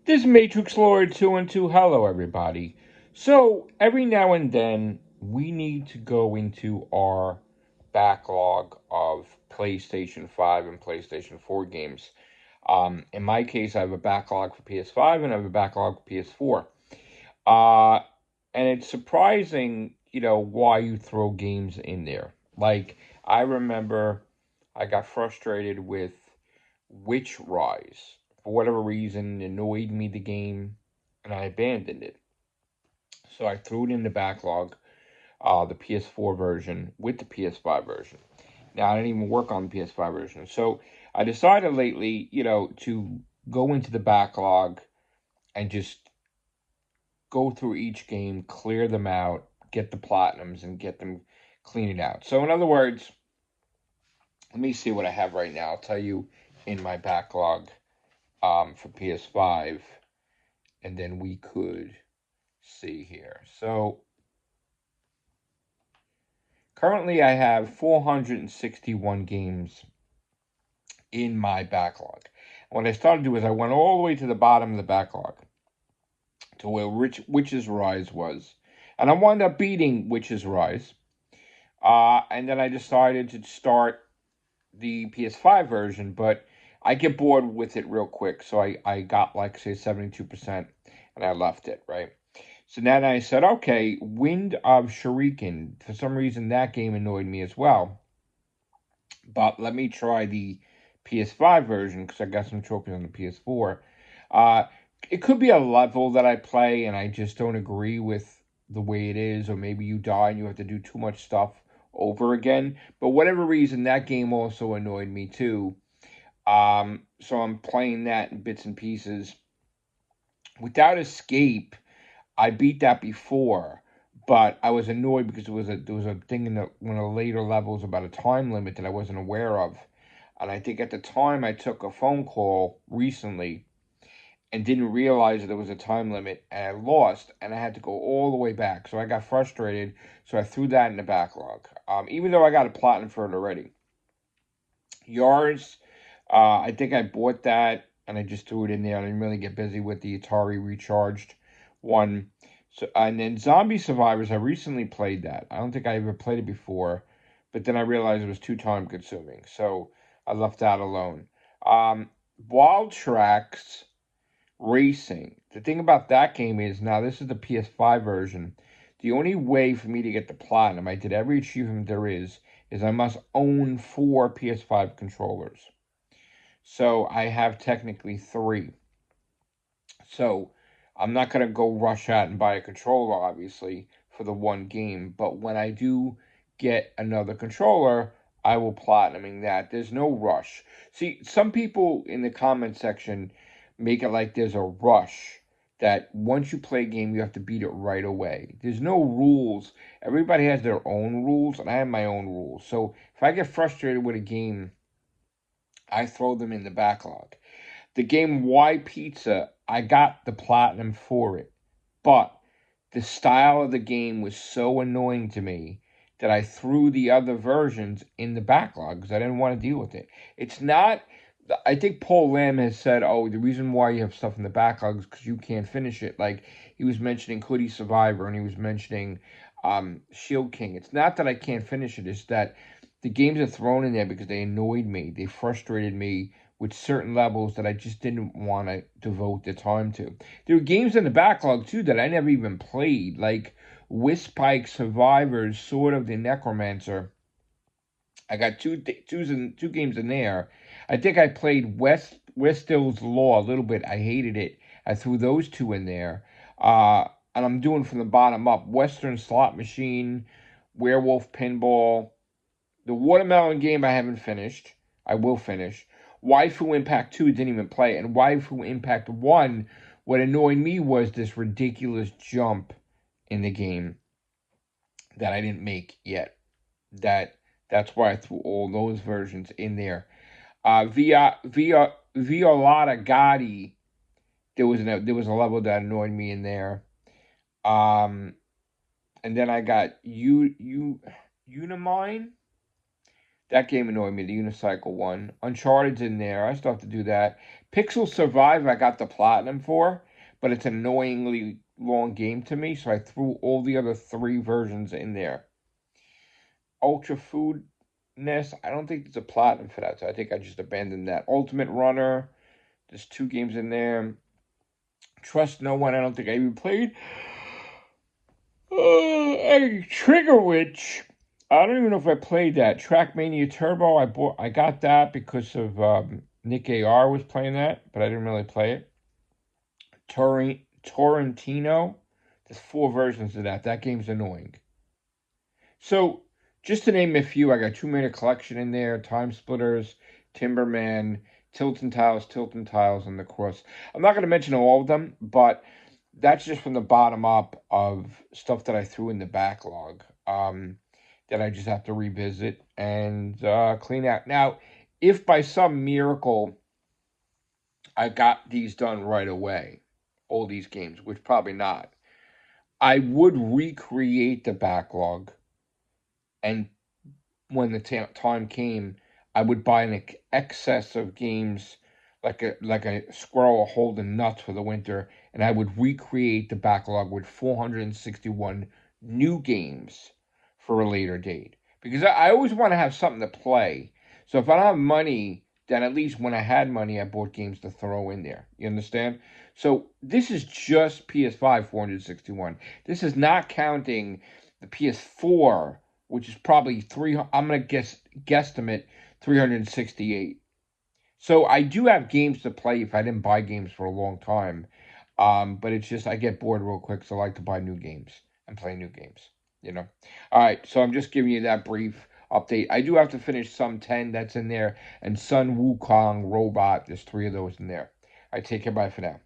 This is Matrix Lord 2 and 2. Hello, everybody. So, every now and then, we need to go into our backlog of PlayStation 5 and PlayStation 4 games. In my case, I have a backlog for PS5 and I have a backlog for PS4. Uh, and it's surprising, why you throw games in there. Like, I remember I got frustrated with Witch Rise. For whatever reason, annoyed me the game, and I abandoned it. So I threw it in the backlog, the PS4 version with the PS5 version. Now I didn't even work on the PS5 version. So I decided lately, to go into the backlog and just go through each game, clear them out, get the platinums, and get them cleaned out. So in other words, let me see what I have right now. I'll tell you in my backlog for PS5, and then we could see here. So currently I have 461 games in my backlog. What I started to do is I went all the way to the bottom of the backlog to where Witch's Rise was. And I wound up beating Witch's Rise. And then I decided to start the PS5 version, but I get bored with it real quick. So I got like, say, 72%, and I left it, right? So then I said, okay, Wind of Shuriken. For some reason, that game annoyed me as well. But let me try the PS5 version because I got some trophies on the PS4. Uh, it could be a level that I play and I just don't agree with the way it is, or maybe you die and you have to do too much stuff over again. But whatever reason, that game also annoyed me too. So I'm playing that in bits and pieces. Without Escape, I beat that before, but I was annoyed because there was a thing in one of the later levels about a time limit that I wasn't aware of. And I think at the time I took a phone call recently and didn't realize that there was a time limit, and I lost, and I had to go all the way back. So I got frustrated, so I threw that in the backlog. Even though I got a platinum for it already. Yours, I think I bought that and I just threw it in there. I didn't really get busy with the Atari Recharged one. So, and then Zombie Survivors, I recently played that. I don't think I ever played it before, but then I realized it was too time consuming, so I left that alone. Wild Tracks Racing. The thing about that game is, now this is the PS5 version. The only way for me to get the platinum, I did every achievement there is I must own 4 PS5 controllers. So I have technically 3. So I'm not going to go rush out and buy a controller, obviously, for the one game. But when I do get another controller, I will platinuming that. There's no rush. See, some people in the comment section make it like there's a rush that once you play a game, you have to beat it right away. There's no rules. Everybody has their own rules, and I have my own rules. So if I get frustrated with a game, I throw them in the backlog. The game Why Pizza, I got the platinum for it, but the style of the game was so annoying to me that I threw the other versions in the backlog because I didn't want to deal with it. It's not. I think Paul Lamb has said, "Oh, the reason why you have stuff in the backlog is because you can't finish it." Like he was mentioning Hoodie Survivor and he was mentioning Shield King. It's not that I can't finish it; it's that the games are thrown in there because they annoyed me. They frustrated me with certain levels that I just didn't want to devote the time to. There were games in the backlog too that I never even played, like Wispike Survivors, Sword of the Necromancer. I got two games in there. I think I played Westill's Law a little bit. I hated it. I threw those two in there. And I'm doing from the bottom up. Western Slot Machine, Werewolf Pinball. The Watermelon game I haven't finished. I will finish. Waifu Impact 2 didn't even play. And Waifu Impact 1, what annoyed me was this ridiculous jump in the game that I didn't make yet. That's why I threw all those versions in there. Violata Gotti, there was a level that annoyed me in there. Um, and then I got Unimine. That game annoyed me, the unicycle one. Uncharted's in there. I still have to do that. Pixel Survive I got the platinum for, but it's an annoyingly long game to me, so I threw all the other 3 versions in there. Ultra Foodness, I don't think there's a platinum for that, so I think I just abandoned that. Ultimate Runner, there's 2 games in there. Trust No One, I don't think I even played. Trigger Witch, I don't even know if I played that. Trackmania Turbo, I got that because of Nick AR was playing that, but I didn't really play it. Torrentino, there's 4 versions of that. That game's annoying. So, just to name a few, I got 2 Minute Collection in there, Time Splitters, Timberman, Tilton Tiles, and The Cross. I'm not going to mention all of them, but that's just from the bottom up of stuff that I threw in the backlog that I just have to revisit and clean out. Now, if by some miracle I got these done right away, all these games, which probably not, I would recreate the backlog, and when the time came, I would buy an excess of games, like a squirrel holding nuts for the winter, and I would recreate the backlog with 461 new games for a later date. Because I always want to have something to play. So if I don't have money, then at least when I had money, I bought games to throw in there. You understand? So this is just PS5 461. This is not counting the PS4, which is probably I'm gonna guesstimate 368. So I do have games to play if I didn't buy games for a long time. But it's just I get bored real quick, so I like to buy new games and play new games. You know. All right, so I'm just giving you that brief update. I do have to finish Sum 10 that's in there, and Sun Wukong Robot. There's 3 of those in there. I take care. Bye for now.